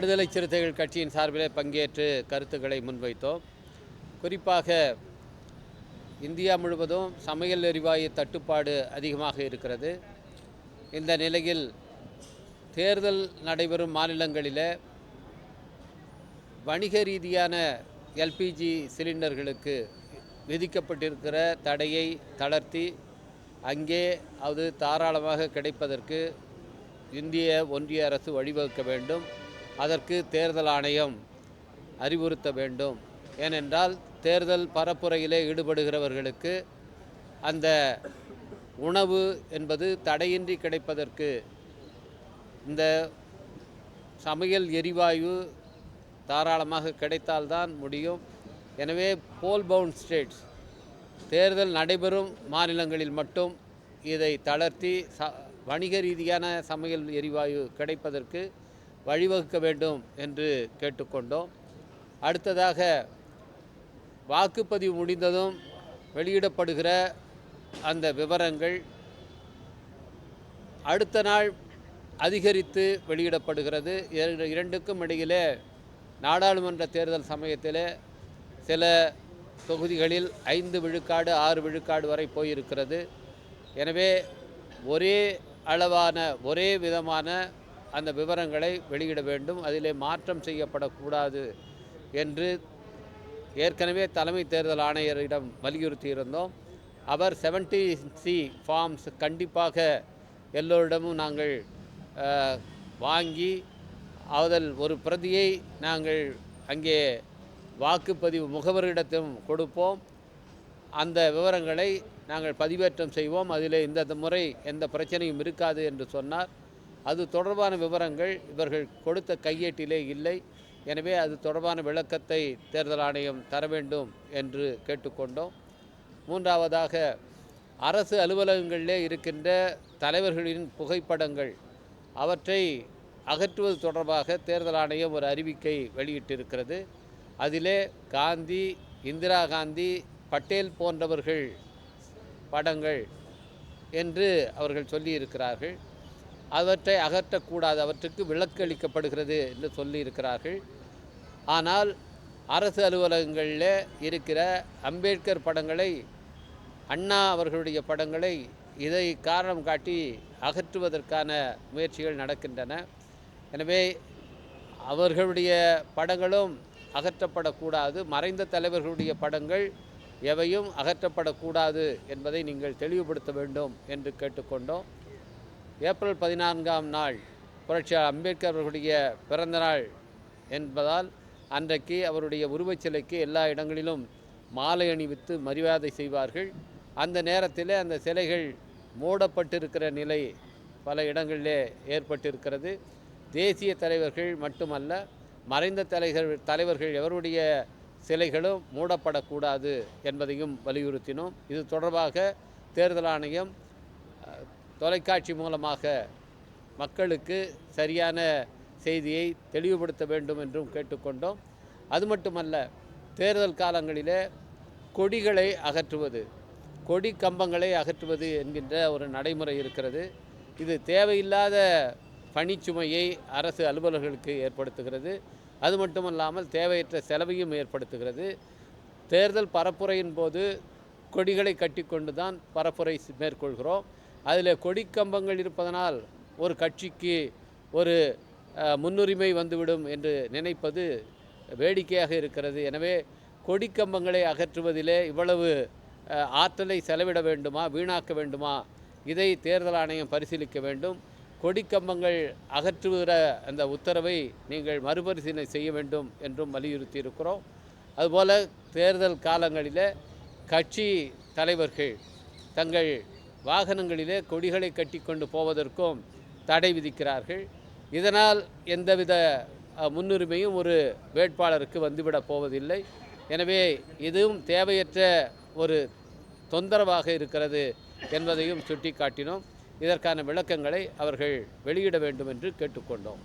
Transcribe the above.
விடுதலை சிறுத்தைகள் கட்சியின் சார்பிலே பங்கேற்று கருத்துக்களை முன்வைத்தோம். குறிப்பாக இந்தியா முழுவதும் சமையல் எரிவாயு தட்டுப்பாடு அதிகமாக இருக்கிறது. இந்த நிலையில் தேர்தல் நடைபெறும் மாநிலங்களில் வணிக ரீதியான எல்பிஜி சிலிண்டர்களுக்கு விதிக்கப்பட்டிருக்கிற தடையை தளர்த்தி அங்கே அது தாராளமாக கிடைப்பதற்கு இந்திய ஒன்றிய அரசு வழிவகுக்க வேண்டும். அதற்கு தேர்தல் ஆணையம் அறிவுறுத்த வேண்டும். ஏனென்றால் தேர்தல் பரப்புரையிலே ஈடுபடுகிறவர்களுக்கு அந்த உணவு என்பது தடையின்றி கிடைப்பதற்கு இந்த சமையல் எரிவாயு தாராளமாக கிடைத்தால்தான் முடியும். எனவே போல் பவுண்ட் ஸ்டேட்ஸ் தேர்தல் நடைபெறும் மாநிலங்களில் மட்டும் இதை தளர்த்தி வணிக ரீதியான சமையல் எரிவாயு கிடைப்பதற்கு வழிவகுக்க வேண்டும் என்று கேட்டுக்கொண்டோம். அடுத்ததாக வாக்குப்பதிவு முடிந்ததும் வெளியிடப்படுகிற அந்த விவரங்கள் அடுத்த நாள் அதிகரித்து வெளியிடப்படுகிறது. இரண்டுக்கும் இடையிலே நாடாளுமன்ற தேர்தல் சமயத்தில் சில தொகுதிகளில் 5 விழுக்காடு 6 விழுக்காடு வரை போயிருக்கிறது. எனவே ஒரே அளவான ஒரே விதமான அந்த விவரங்களை வெளியிட வேண்டும். அதிலே மாற்றம் செய்யப்படக்கூடாது என்று ஏற்கனவே தலைமை தேர்தல் ஆணையரிடம் வலியுறுத்தி இருந்தோம். அவர் 70C ஃபார்ம்ஸ் கண்டிப்பாக எல்லோரிடமும் நாங்கள் வாங்கி அதில் ஒரு பிரதியை நாங்கள் அங்கே வாக்குப்பதிவு முகவரிடத்தும் கொடுப்போம். அந்த விவரங்களை நாங்கள் பதிவேற்றம் செய்வோம். அதில் இந்த முறை எந்த பிரச்சனையும் இருக்காது என்று சொன்னார். அது தொடர்பான விவரங்கள் இவர்கள் கொடுத்த கையேட்டிலே இல்லை. எனவே அது தொடர்பான விளக்கத்தை தேர்தல் ஆணையம் தர வேண்டும் என்று கேட்டுக்கொண்டோம். மூன்றாவதாக அரசு அலுவலகங்களிலே இருக்கின்ற தலைவர்களின் புகைப்படங்கள் அவற்றை அகற்றுவது தொடர்பாக தேர்தல் ஆணையம் ஒரு அறிவிக்கை வெளியிட்டிருக்கிறது. அதிலே காந்தி, இந்திரா காந்தி, பட்டேல் போன்றவர்கள் படங்கள் என்று அவர்கள் சொல்லியிருக்கிறார்கள். அவற்றை அகற்றக்கூடாது, அவற்றுக்கு விலக்கு அளிக்கப்படுகிறது என்று சொல்லியிருக்கிறார்கள். ஆனால் அரசு அலுவலகங்களில் இருக்கிற அம்பேத்கர் படங்களை, அண்ணா அவர்களுடைய படங்களை இதை காரணம் காட்டி அகற்றுவதற்கான முயற்சிகள் நடக்கின்றன. எனவே அவர்களுடைய படங்களும் அகற்றப்படக்கூடாது, மறைந்த தலைவர்களுடைய படங்கள் எவையும் அகற்றப்படக்கூடாது என்பதை நீங்கள் தெளிவுபடுத்த வேண்டும் என்று கேட்டுக்கொண்டோம். ஏப்ரல் 14ஆம் நாள் புரட்சியாளர் அம்பேத்கர் அவர்களுடைய பிறந்தநாள் என்பதால் அன்றைக்கு அவருடைய உருவச்சிலைக்கு எல்லா இடங்களிலும் மாலை அணிவித்து மரியாதை செய்வார்கள். அந்த நேரத்தில் அந்த சிலைகள் மூடப்பட்டிருக்கிற நிலை பல இடங்களிலே ஏற்பட்டிருக்கிறது. தேசிய தலைவர்கள் மட்டுமல்ல, மறைந்த தலைவர்கள் எவருடைய சிலைகளும் மூடப்படக்கூடாது என்பதையும் வலியுறுத்தினோம். இது தொடர்பாக தேர்தல் ஆணையம் தொலைக்காட்சி மூலமாக மக்களுக்கு சரியான செய்தியை தெளிவுபடுத்த வேண்டும் என்றும் கேட்டுக்கொண்டோம். அது மட்டுமல்ல, தேர்தல் காலங்களிலே கொடிகளை அகற்றுவது, கொடி கம்பங்களை அகற்றுவது என்கின்ற ஒரு நடைமுறை இருக்கிறது. இது தேவையில்லாத பணிச்சுமையை அரசு அலுவலர்களுக்கு ஏற்படுத்துகிறது. அது மட்டுமல்லாமல் தேவையற்ற செலவையும் ஏற்படுத்துகிறது. தேர்தல் பரப்புரையின் போது கொடிகளை கட்டிக்கொண்டு தான் பரப்புரை மேற்கொள்கிறோம். அதில் கொடிக்கம்பங்கள் இருப்பதனால் ஒரு கட்சிக்கு ஒரு முன்னுரிமை வந்துவிடும் என்று நினைப்பது வேடிக்கையாக இருக்கிறது. எனவே கொடிக்கம்பங்களை அகற்றுவதிலே இவ்வளவு ஆற்றலை செலவிட வேண்டுமா, வீணாக்க வேண்டுமா, இதை தேர்தல் ஆணையம் பரிசீலிக்க வேண்டும். கொடிக்கம்பங்கள் அகற்றுகிற அந்த உத்தரவை நீங்கள் மறுபரிசீலனை செய்ய வேண்டும் என்றும் வலியுறுத்தி இருக்கிறோம். அதுபோல் தேர்தல் காலங்களில் கட்சி தலைவர்கள் தங்கள் வாகனங்களிலே கொடிகளை கட்டி கொண்டு போவதற்கும் தடை விதிக்கிறார்கள். இதனால் எந்தவித முன்னுரிமையும் ஒரு வேட்பாளருக்கு வந்துவிடப் போவதில்லை. எனவே இதுவும் தேவையற்ற ஒரு தொந்தரவாக இருக்கிறது என்பதையும் சுட்டிக்காட்டினோம். இதற்கான விளக்கங்களை அவர்கள் வெளியிட வேண்டும் என்று கேட்டுக்கொண்டோம்.